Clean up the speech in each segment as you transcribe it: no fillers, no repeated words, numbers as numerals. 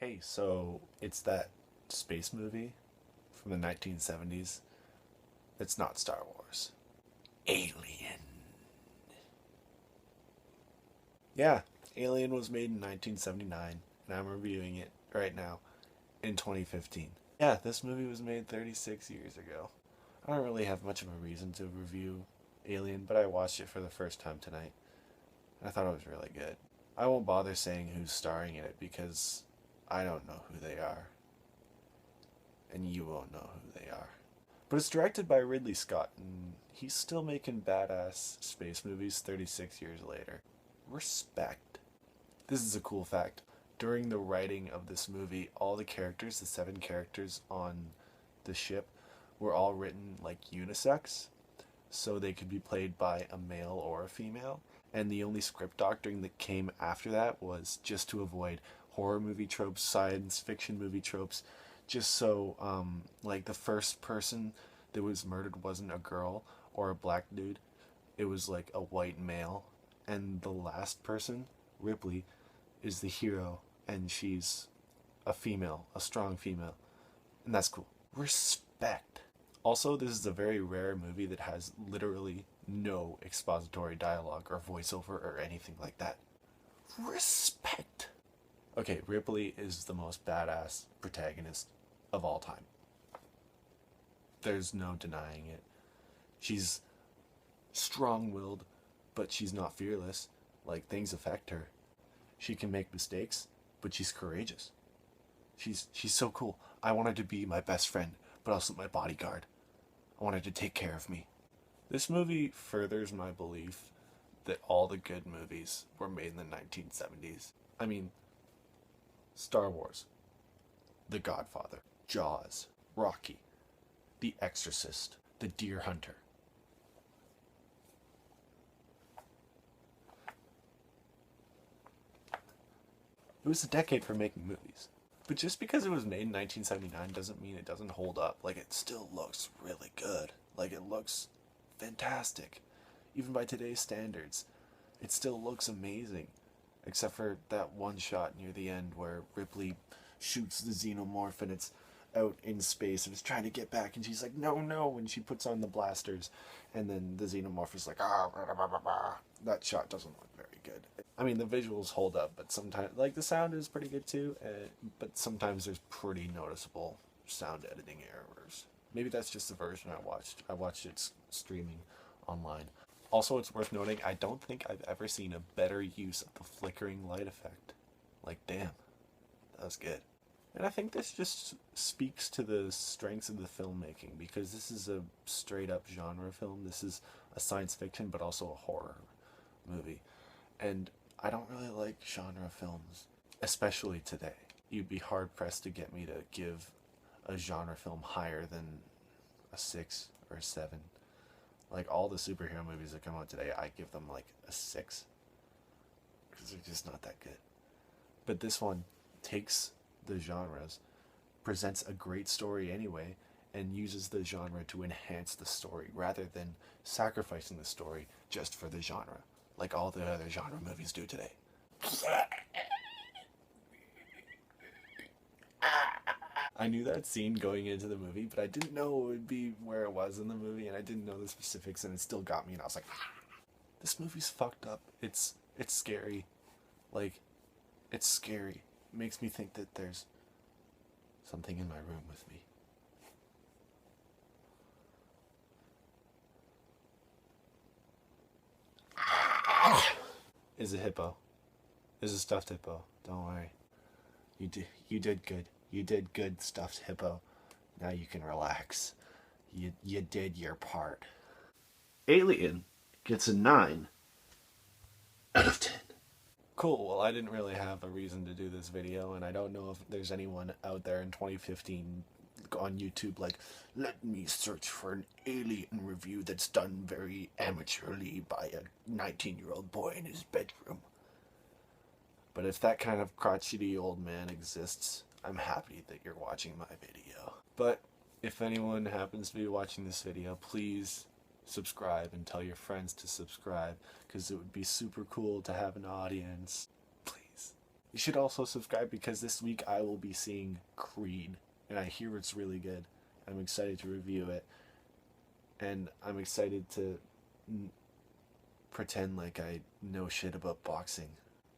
Hey, so it's that space movie from the 1970s. It's not Star Wars. Alien. Yeah, Alien was made in 1979, and I'm reviewing it right now in 2015. Yeah, this movie was made 36 years ago. I don't really have much of a reason to review Alien, but I watched it for the first time tonight, and I thought it was really good. I won't bother saying who's starring in it because I don't know who they are, and you won't know who they are. But it's directed by Ridley Scott, and he's still making badass space movies 36 years later. Respect. This is a cool fact. During the writing of this movie, all the characters, the seven characters on the ship, were all written like unisex, so they could be played by a male or a female. And the only script doctoring that came after that was just to avoid horror movie tropes, science fiction movie tropes, just so like the first person that was murdered wasn't a girl or a black dude, it was like a white male, and the last person, Ripley, is the hero, and she's a female, a strong female, and that's cool. Respect. Also, this is a very rare movie that has literally no expository dialogue or voiceover or anything like that. Respect. Okay, Ripley is the most badass protagonist of all time. There's no denying it. She's strong willed, but she's not fearless. Like, things affect her. She can make mistakes, but she's courageous. She's so cool. I wanted to be my best friend, but also my bodyguard. I wanted to take care of me. This movie furthers my belief that all the good movies were made in the 1970s. I mean, Star Wars, The Godfather, Jaws, Rocky, The Exorcist, The Deer Hunter. It was a decade for making movies. But just because it was made in 1979 doesn't mean it doesn't hold up. Like, it still looks really good. Like, it looks fantastic. Even by today's standards, it still looks amazing. Except for that one shot near the end where Ripley shoots the xenomorph and it's out in space and it's trying to get back, and she's like, no, no, and she puts on the blasters, and then the xenomorph is like, ah, blah, blah, blah, blah. That shot doesn't look very good. I mean, the visuals hold up, but sometimes, like, the sound is pretty good too, but sometimes there's pretty noticeable sound editing errors. Maybe that's just the version I watched. I watched it streaming online. Also, it's worth noting, I don't think I've ever seen a better use of the flickering light effect. Like, damn, that was good. And I think this just speaks to the strengths of the filmmaking, because this is a straight up genre film. This is a science fiction, but also a horror movie. And I don't really like genre films, especially today. You'd be hard pressed to get me to give a genre film higher than a 6 or a 7. Like, all the superhero movies that come out today, I give them like a 6, because they're just not that good. But this one takes the genres, presents a great story anyway, and uses the genre to enhance the story rather than sacrificing the story just for the genre, like all the other genre movies do today. I knew that scene going into the movie, but I didn't know it would be where it was in the movie, and I didn't know the specifics, and it still got me, and I was like, this movie's fucked up. It's scary. Like, it's scary. It makes me think that there's something in my room with me. Is a hippo. Is a stuffed hippo. Don't worry. You did good. You did good, stuffed hippo. Now you can relax. You did your part. Alien gets a 9 out of 10. Cool, well, I didn't really have a reason to do this video, and I don't know if there's anyone out there in 2015 on YouTube like, let me search for an Alien review that's done very amateurly by a 19-year-old boy in his bedroom. But if that kind of crotchety old man exists, I'm happy that you're watching my video. But if anyone happens to be watching this video, please subscribe and tell your friends to subscribe, because it would be super cool to have an audience. Please. You should also subscribe because this week I will be seeing Creed, and I hear it's really good. I'm excited to review it, and I'm excited to pretend like I know shit about boxing.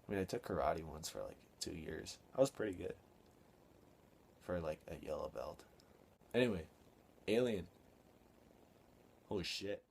I mean, I took karate once for like 2 years. I was pretty good for like a yellow belt. Anyway, Alien. Holy shit.